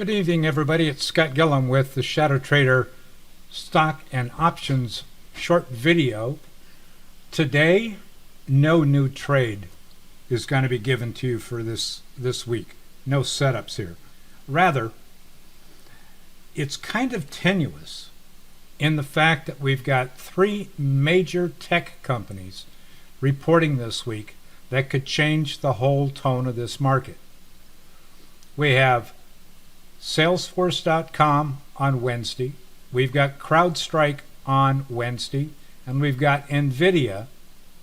Good evening, everybody. It's Scott Gillum with the ShadowTrader Stock and Options short video. Today, no new trade is going to be given to you for this week. No setups here. Rather, it's kind of tenuous in the fact that we've got three major tech companies reporting this week that could change the whole tone of this market. We have Salesforce.com on Wednesday, we've got CrowdStrike on Wednesday, and we've got NVIDIA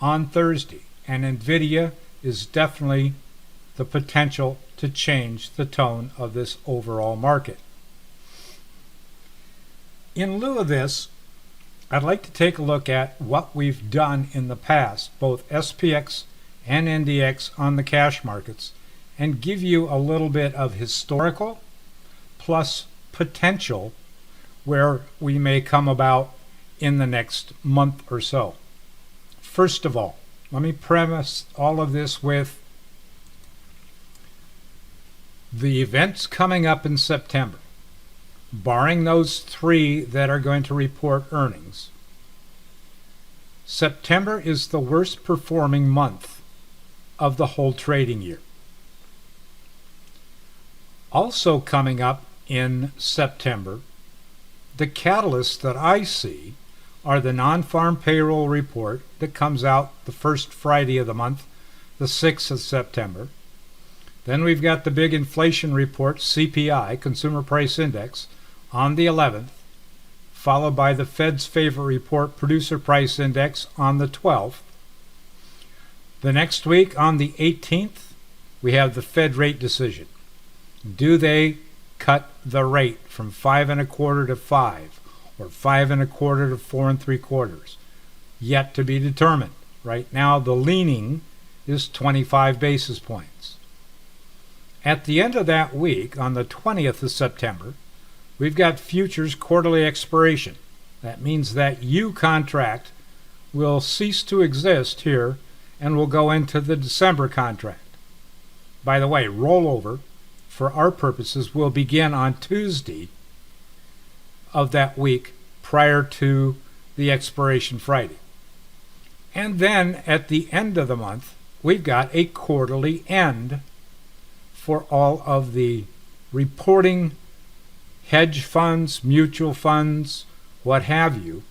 on Thursday. And NVIDIA is definitely the potential to change the tone of this overall market. In lieu of this, I'd like to take a look at what we've done in the past, both SPX and NDX on the cash markets, and give you a little bit of historical plus potential where we may come about in the next month or so. First of all, let me premise all of this with the events coming up in September. Barring those three that are going to report earnings, September is the worst performing month of the whole trading year. Also coming up in September, the catalysts that I see are the non-farm payroll report that comes out the first Friday of the month, the 6th of September. Then we've got the big inflation report, CPI, Consumer Price Index, on the 11th, followed by the Fed's favorite report, Producer Price Index, on the 12th. The next week, on the 18th, we have the Fed rate decision. Do they cut the rate from 5 1/4 to 5, or 5 1/4 to 4 3/4? Yet to be determined. Right now, the leaning is 25 basis points. At the end of that week, on the 20th of September, we've got futures quarterly expiration. That means that U contract will cease to exist here and will go into the December contract. By the way, rollover for our purposes will begin on Tuesday of that week prior to the expiration Friday. And then at the end of the month, we've got a quarterly end for all of the reporting hedge funds, mutual funds, what have you,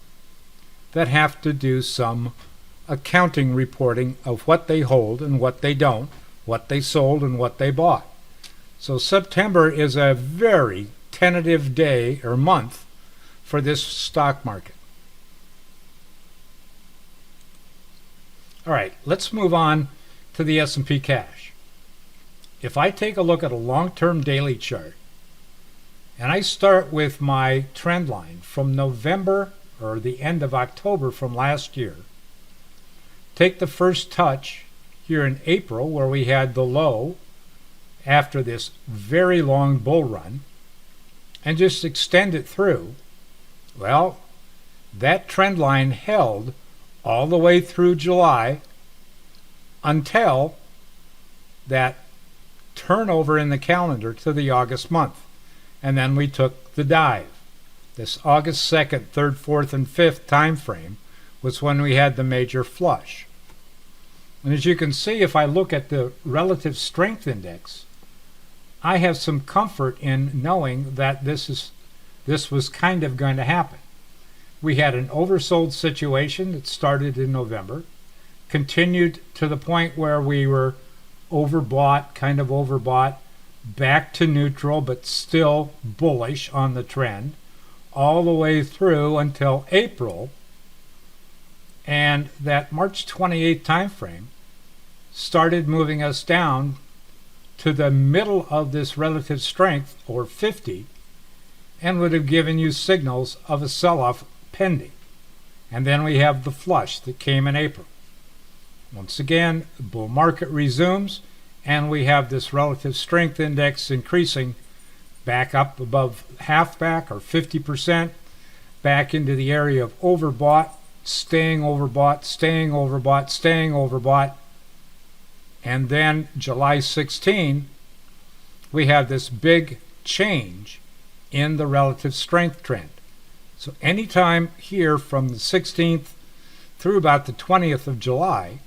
that have to do some accounting reporting of what they hold and what they don't, what they sold and what they bought. So September is a very tentative day or month for this stock market. All right, let's move on to the S&P cash. If I take a look at a long-term daily chart, and I start with my trend line from November or the end of October from last year, take the first touch here in April where we had the low after this very long bull run, and just extend it through, well, that trend line held all the way through July until that turnover in the calendar to the August month. And then we took the dive. This August 2nd, 3rd, 4th, and 5th time frame was when we had the major flush. And as you can see, if I look at the relative strength index, I have some comfort in knowing that this was kind of going to happen. We had an oversold situation that started in November, continued to the point where we were overbought, kind of overbought, back to neutral, but still bullish on the trend, all the way through until April. And that March 28th time frame started moving us down to the middle of this relative strength, or 50, and would have given you signals of a sell-off pending. And then we have the flush that came in April. Once again, the bull market resumes, and we have this relative strength index increasing back up above halfback or 50%, back into the area of overbought, staying overbought, staying overbought, staying overbought. And then July 16, we have this big change in the relative strength trend. So anytime here from the 16th through about the 20th of July,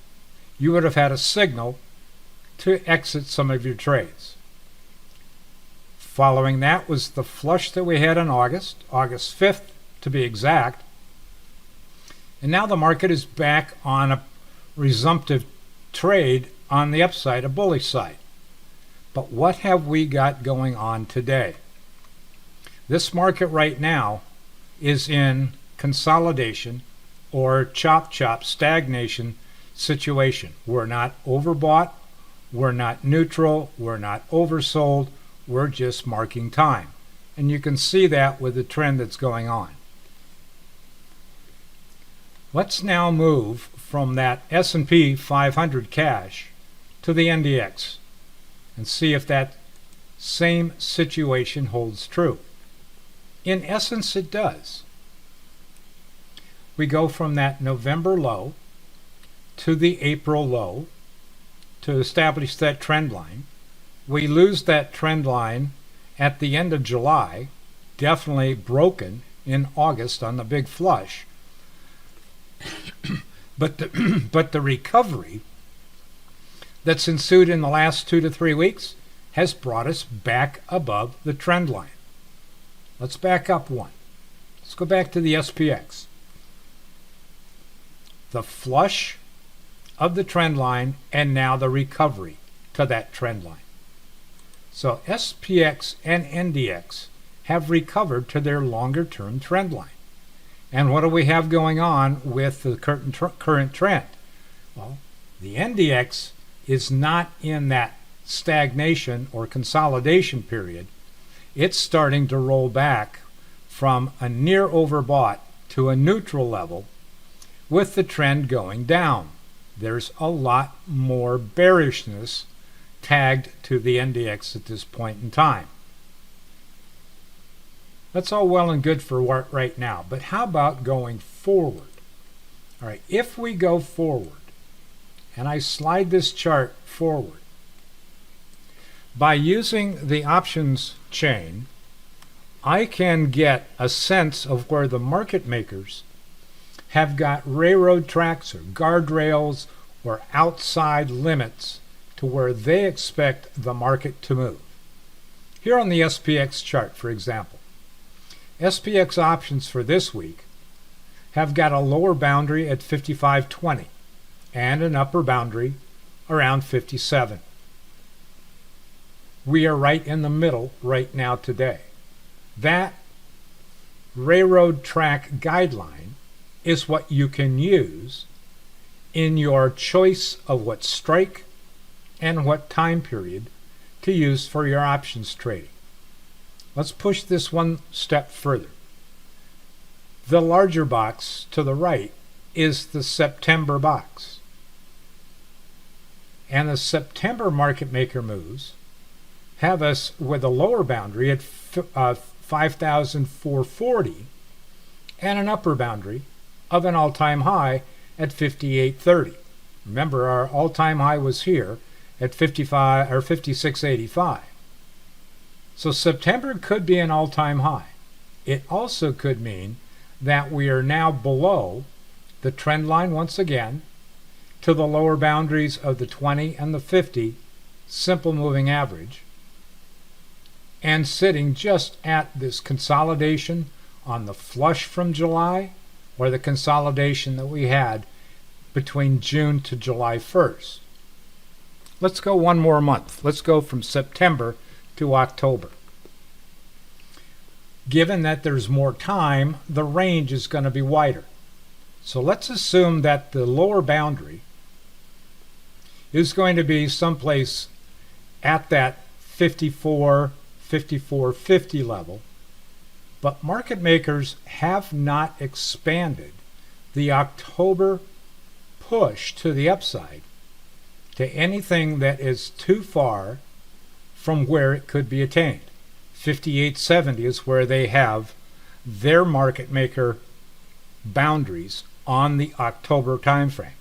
you would have had a signal to exit some of your trades. Following that was the flush that we had in August 5th to be exact. And now the market is back on a resumptive trade on the upside, a bullish side. But what have we got going on today? This market right now is in consolidation or chop stagnation situation. We're not overbought, we're not neutral, we're not oversold, we're just marking time. And you can see that with the trend that's going on. Let's now move from that S&P 500 cash to the NDX and see if that same situation holds true. In essence, it does. We go from that November low to the April low to establish that trend line. We lose that trend line at the end of July, definitely broken in August on the big flush. but the recovery that's ensued in the last 2 to 3 weeks has brought us back above the trend line. Let's back up one. Let's go back to the SPX. The flush of the trend line and now the recovery to that trend line. So SPX and NDX have recovered to their longer term trend line. And what do we have going on with the current trend? Well, the NDX is not in that stagnation or consolidation period. It's starting to roll back from a near overbought to a neutral level with the trend going down. There's a lot more bearishness tagged to the NDX at this point in time. That's all well and good for right now, but how about going forward? All right, if we go forward, and I slide this chart forward, by using the options chain, I can get a sense of where the market makers have got railroad tracks or guardrails or outside limits to where they expect the market to move. Here on the SPX chart, for example, SPX options for this week have got a lower boundary at 55.20 and an upper boundary around 57. We are right in the middle right now today. That railroad track guideline is what you can use in your choice of what strike and what time period to use for your options trading. Let's push this one step further. The larger box to the right is the September box. And the September market maker moves have us with a lower boundary at 5,440 and an upper boundary of an all-time high at 58.30. Remember, our all-time high was here at 56.85. So September could be an all-time high. It also could mean that we are now below the trend line once again to the lower boundaries of the 20 and the 50 simple moving average and sitting just at this consolidation on the flush from July or the consolidation that we had between June to July 1st. Let's go one more month. Let's go from September to October. Given that there's more time, the range is going to be wider. So let's assume that the lower boundary is going to be someplace at that 54.50 level, but market makers have not expanded the October push to the upside to anything that is too far from where it could be attained. 58.70 is where they have their market maker boundaries on the October time frame.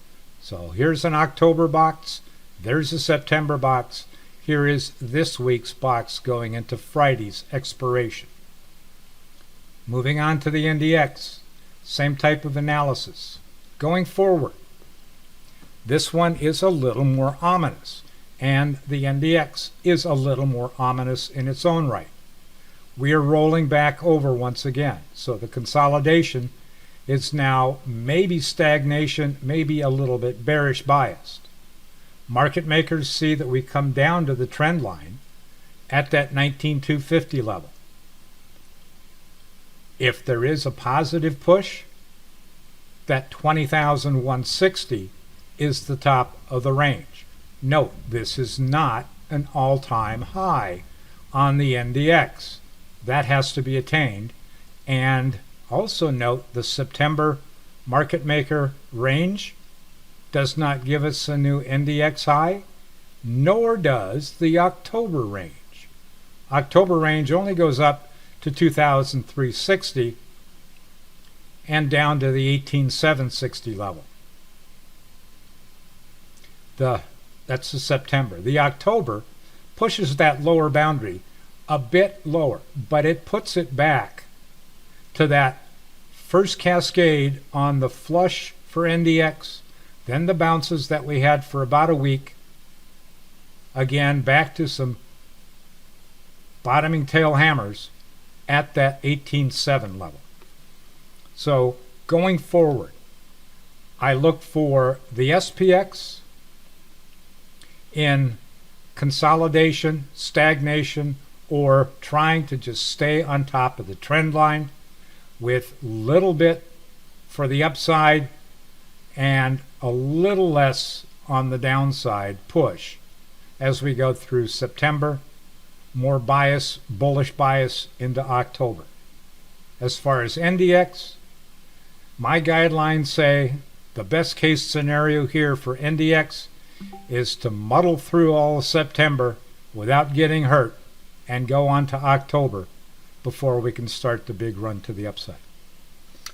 So here's an October box, there's a September box, here is this week's box going into Friday's expiration. Moving on to the NDX, same type of analysis. Going forward, this one is a little more ominous, and the NDX is a little more ominous in its own right. We are rolling back over once again, so the consolidation is now maybe stagnation, maybe a little bit bearish biased. Market makers see that we come down to the trend line at that 19,250 level. If there is a positive push, that 20,160 is the top of the range. Note, this is not an all-time high on the NDX. That has to be attained. And also note the September market maker range does not give us a new NDX high, nor does the October range. October range only goes up to 2,360 and down to the 18,760 level. That's the September. The October pushes that lower boundary a bit lower, but it puts it back to that first cascade on the flush for NDX, then the bounces that we had for about a week. Again, back to some bottoming tail hammers at that 18.7 level. So going forward, I look for the SPX in consolidation, stagnation, or trying to just stay on top of the trend line with little bit for the upside and a little less on the downside push as we go through September, more bias, bullish bias into October. As far as NDX, my guidelines say the best case scenario here for NDX is to muddle through all of September without getting hurt and go on to October before we can start the big run to the upside.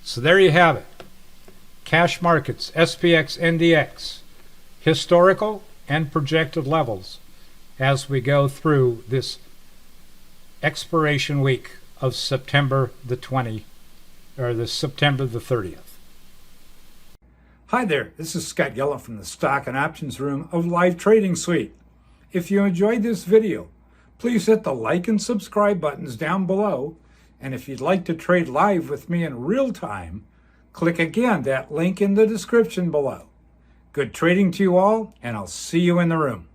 So there you have it. Cash markets, SPX, NDX, historical and projected levels as we go through this expiration week of September the 30th. Hi there, this is Scott Yellow from the Stock and Options Room of Live Trading Suite. If you enjoyed this video, please hit the like and subscribe buttons down below. And if you'd like to trade live with me in real time, click again that link in the description below. Good trading to you all, and I'll see you in the room.